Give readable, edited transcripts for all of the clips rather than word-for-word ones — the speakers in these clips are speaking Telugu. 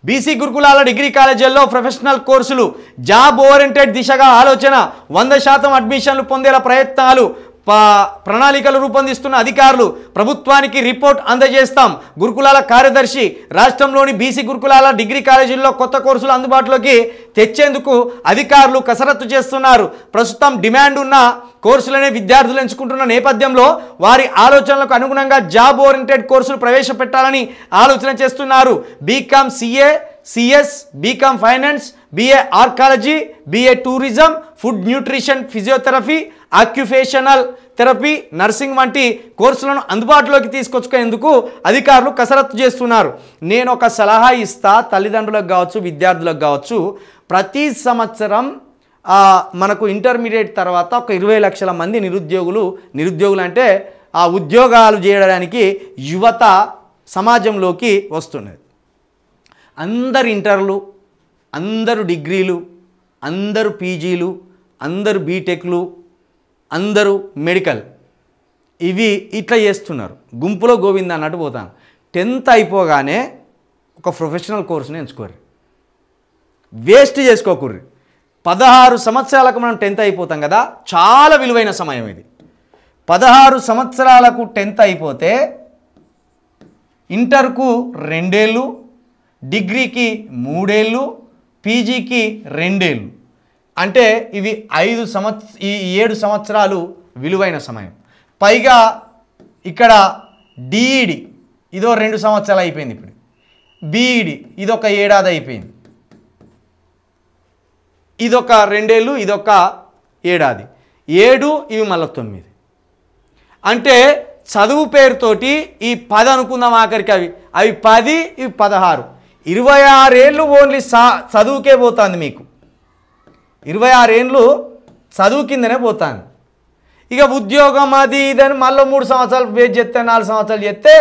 బీసీ గురుకులాల డిగ్రీ కాలేజీల్లో ప్రొఫెషనల్ కోర్సులు జాబ్ ఓరియంటెడ్ దిశగా ఆలోచన 100% అడ్మిషన్లు పొందేలా ప్రయత్నాలు ప్రణాళికలు రూపొందిస్తున్న అధికారులు ప్రభుత్వానికి రిపోర్ట్ అందజేస్తాం. గురుకులాల కార్యదర్శి రాష్ట్రంలోని బీసీ గురుకులాల డిగ్రీ కాలేజీల్లో కొత్త కోర్సులు అందుబాటులోకి తెచ్చేందుకు అధికారులు కసరత్తు చేస్తున్నారు. ప్రస్తుతం డిమాండ్ ఉన్న కోర్సులనే విద్యార్థులు ఎంచుకుంటున్న నేపథ్యంలో వారి ఆలోచనలకు అనుగుణంగా జాబ్ ఓరియంటెడ్ కోర్సులు ప్రవేశపెట్టాలని ఆలోచన చేస్తున్నారు. BCom CA, CS, BCom finance, BA archaeology, BA tourism, food nutrition, physiotherapy, occupational therapy, nursing వంటి కోర్సులను అందుబాటులోకి తీసుకొచ్చుకునేందుకు అధికారులు కసరత్తు చేస్తున్నారు. నేను ఒక సలహా ఇస్తా, తల్లిదండ్రులకు కావచ్చు, విద్యార్థులకు కావచ్చు. ప్రతి సంవత్సరం మనకు ఇంటర్మీడియట్ తర్వాత ఒక 20 లక్షల మంది నిరుద్యోగులు అంటే ఆ ఉద్యోగాలు చేయడానికి యువత సమాజంలోకి వస్తున్నది. అందరు ఇంటర్లు, అందరు డిగ్రీలు, అందరు పీజీలు, అందరు బీటెక్లు, అందరూ మెడికల్, ఇవి ఇట్లా చేస్తున్నారు. గుంపులో గోవింద అన్నట్టు పోతాను. 10th అయిపోగానే ఒక ప్రొఫెషనల్ కోర్సుని ఎంచుకోరు, వేస్ట్ చేసుకోకూర్రి. 16 సంవత్సరాలకు మనం 10th అయిపోతాం కదా, చాలా విలువైన సమయం ఇది. 16 సంవత్సరాలకు 10th అయిపోతే ఇంటర్కు 2 ఏళ్ళు, డిగ్రీకి 3 ఏళ్ళు, పీజీకి 2 ఏళ్ళు. అంటే ఇవి 7 సంవత్సరాలు విలువైన సమయం. పైగా ఇక్కడ డిఈడి ఇదో 2 సంవత్సరాలు అయిపోయింది. ఇప్పుడు బీఈడి ఇదొక ఏడాది అయిపోయింది. ఇదొక 2 ఏళ్ళు, ఇదొక ఏడాది, 7 ఇవి మళ్ళీ 9. అంటే చదువు పేరుతోటి ఈ 10 అనుకుందాం, ఆఖరికి అవి 10, ఇవి 16, 26 ఏళ్ళు ఓన్లీ చదువుకే పోతుంది. మీకు 26 ఏళ్ళు చదువు కిందనే పోతాను. ఇక ఉద్యోగం అది ఇదని మళ్ళీ 3 సంవత్సరాలు వెయిట్ చేస్తే, 4 సంవత్సరాలు చేస్తే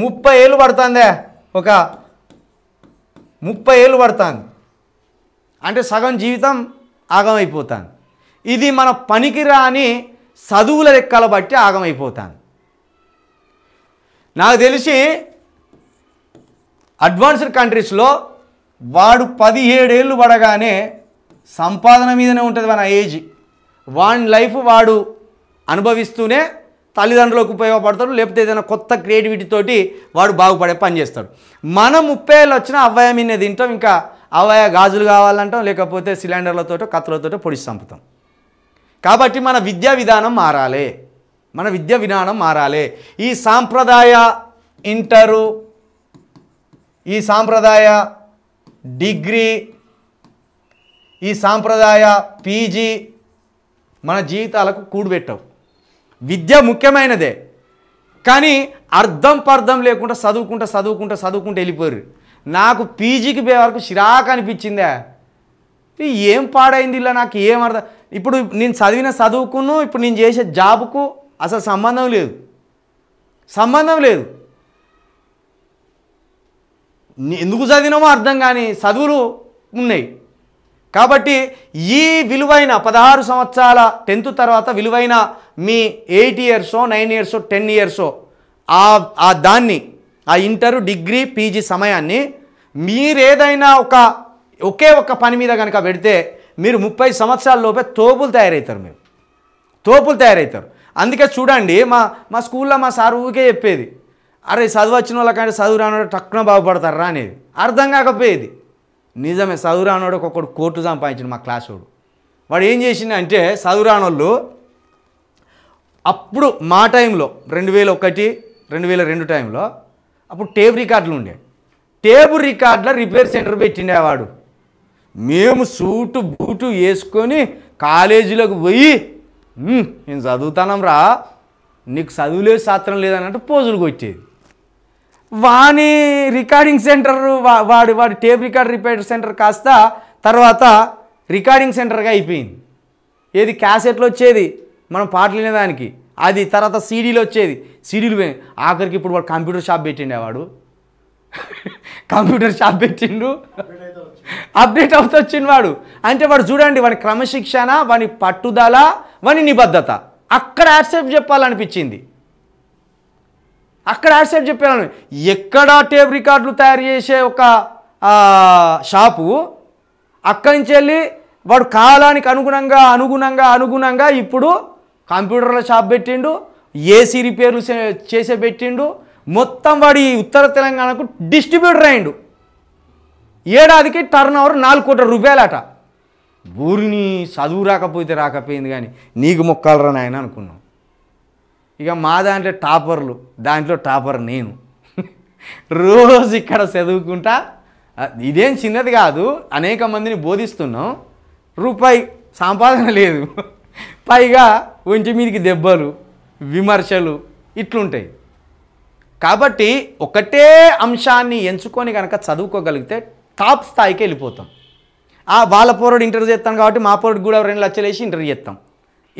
30 ఏళ్ళు పడుతుందే. ఒక 30 ఏళ్ళు పడుతుంది అంటే సగం జీవితం ఆగమైపోతాను. ఇది మన పనికిరాని చదువుల లెక్కల బట్టి ఆగమైపోతాను. నాకు తెలిసి అడ్వాన్స్డ్ కంట్రీస్లో వాడు 17 ఏళ్ళు పడగానే సంపాదన మీదనే ఉంటుంది మన ఏజ్. వాడి లైఫ్ వాడు అనుభవిస్తూనే తల్లిదండ్రులకు ఉపయోగపడతాడు, లేకపోతే ఏదైనా కొత్త క్రియేటివిటీతోటి వాడు బాగుపడే పని చేస్తాడు. మనం 30 ఏళ్ళు వచ్చినా అవ్వయ మీద తింటాం, ఇంకా అవ్వయ గాజులు కావాలంటాం, లేకపోతే సిలిండర్లతోటో కత్తులతోటో పొడిచి చంపుతాం. కాబట్టి మన విద్యా విధానం మారాలి. ఈ సాంప్రదాయ ఇంటరు, ఈ సాంప్రదాయ డిగ్రీ, ఈ సాంప్రదాయ పీజీ మన జీవితాలకు కూడుబెట్టవు. విద్య ముఖ్యమైనదే, కానీ అర్థం పర్థం లేకుండా చదువుకుంటూ వెళ్ళిపోయారు. నాకు పీజీకి పోయే వరకు చిరాకు అనిపించిందే. ఏం పాడైంది ఇలా, నాకు ఏం అర్థం. ఇప్పుడు నేను చదివిన చదువుకును ఇప్పుడు నేను చేసే జాబుకు అసలు సంబంధం లేదు. ఎందుకు చదివినామో అర్థం కాని చదువులు ఉన్నాయి. కాబట్టి ఈ విలువైన 16 సంవత్సరాల 10th తర్వాత విలువైన మీ 8 ఇయర్సో 9 ఇయర్సో 10 ఇయర్సో దాన్ని ఆ ఇంటరు, డిగ్రీ, పీజీ సమయాన్ని మీరేదైనా ఒకే ఒక పని మీద కనుక పెడితే మీరు 30 సంవత్సరాల లోపే తోపులు తయారవుతారు. అందుకే చూడండి, మా స్కూల్లో మా సార్ ఊరికే చెప్పేది, అరే చదువు వచ్చిన వాళ్ళకంటే చదువు రానోడు టక్కున బాగుపడతారా అనేది. అర్థం కాకపోయేది. నిజమే, చదువు రానోడు ఒకడు కోర్టు సంపాదించిండు మా క్లాస్ వాడు ఏం చేసిండంటే, చదువు రానోళ్ళు అప్పుడు మా టైంలో 2001, 2002 టైంలో అప్పుడు టేప్ రికార్డులు ఉండే. టేబుల్ రికార్డుల రిపేర్ సెంటర్ పెట్టిండేవాడు. మేము సూటు బూటు వేసుకొని కాలేజీలోకి పోయి, నేను చదువుతానం రా, నీకు చదువులేదు శాస్త్రం లేదన్నట్టు పోజులు కొట్టేది. వాని రికార్డింగ్ సెంటర్ వాడి టేప్ రికార్డ్ రిపేర్ సెంటర్ కాస్త తర్వాత రికార్డింగ్ సెంటర్గా అయిపోయింది. ఏది క్యాసెట్లు వచ్చేది మనం పాటలు వినేదానికి, అది తర్వాత సీడీలు వచ్చేది, సీడీలు పోయి ఆఖరికి ఇప్పుడు వాడు కంప్యూటర్ షాప్ పెట్టిండు. అప్డేట్ అవుతూ వచ్చిండు వాడు. అంటే వాడు చూడండి, వాడి క్రమశిక్షణ, వాడి పట్టుదల, వాడి నిబద్ధత అక్కడ యాక్సెప్ట్ చెప్పాలనిపించింది. ఎక్కడ టేప్ రికార్డులు తయారు చేసే ఒక షాపు. అక్కడి నుంచి వెళ్ళి వాడు కాలానికి అనుగుణంగా ఇప్పుడు కంప్యూటర్ల షాప్ పెట్టిండు, ఏసీ రిపేర్లు చేసే పెట్టిండు. మొత్తం వాడి ఉత్తర తెలంగాణకు డిస్ట్రిబ్యూటర్ అయిండు. ఏడాదికి టర్న్ ఓవర్ 4 కోట్ల రూపాయలట. ఊరిని చదువు రాకపోయింది కానీ నీకు మొక్కాలరా నాయన అనుకున్నాం. ఇక మా దాంట్లో టాపర్ నేను. రోజు ఇక్కడ చదువుకుంటా, ఇదేం చిన్నది కాదు, అనేక మందిని బోధిస్తున్నాం, రూపాయి సంపాదన లేదు, పైగా ఒంటి మీదకి దెబ్బలు విమర్శలు ఇట్లుంటాయి. కాబట్టి ఒకటే అంశాన్ని ఎంచుకొని కనుక చదువుకోగలిగితే టాప్ స్థాయికి వెళ్ళిపోతాం. వాళ్ళ పోరాడు ఇంటర్వ్యూ చేస్తాను కాబట్టి మా పోరాడు కూడా 2 లక్షలు వేసి ఇంటర్వ్యూ చేస్తాం.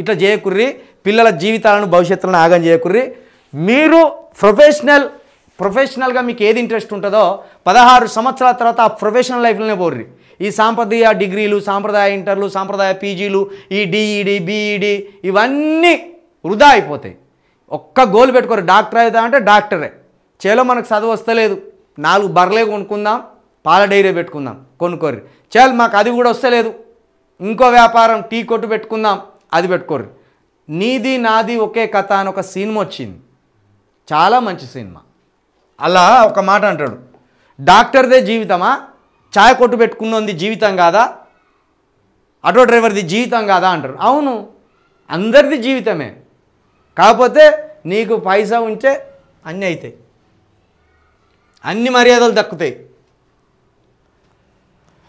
ఇట్లా చేయకుర్రి, పిల్లల జీవితాలను భవిష్యత్తులను ఆగం చేయకుర్రి. మీరు ప్రొఫెషనల్గా మీకు ఏది ఇంట్రెస్ట్ ఉంటుందో 16 సంవత్సరాల తర్వాత ఆ ప్రొఫెషనల్ లైఫ్లోనే పోర్రి. ఈ సాంప్రదాయ డిగ్రీలు, సాంప్రదాయ ఇంటర్లు, సాంప్రదాయ పీజీలు, ఈ డిఈడి బీఈడి ఇవన్నీ వృధా అయిపోతాయి. ఒక్క గోల్ పెట్టుకోరు, డాక్టర్ అవుతా అంటే డాక్టరే. చేలో మనకు చదువు వస్తలేదు, 4 బర్రెలే కొనుక్కుందాం, పాల డైరీ పెట్టుకుందాం, కొనుక్కోర్రి. చేలు మాకు అది కూడా వస్తలేదు, ఇంకో వ్యాపారం టీ కొట్టు పెట్టుకుందాం, అది పెట్టుకోర్రి. నీది నాది ఒకే కథ అని ఒక సినిమా వచ్చింది, చాలా మంచి సినిమా. అలా ఒక మాట అంటాడు, డాక్టర్దే జీవితమా, ఛాయ్ కొట్టు పెట్టుకున్నది జీవితం కాదా, ఆటో డ్రైవర్ది జీవితం కాదా అంటారు. అవును, అందరిది జీవితమే. కాకపోతే నీకు పైసా ఉంటే అన్నీ అవుతాయి, అన్ని మర్యాదలు దక్కుతాయి.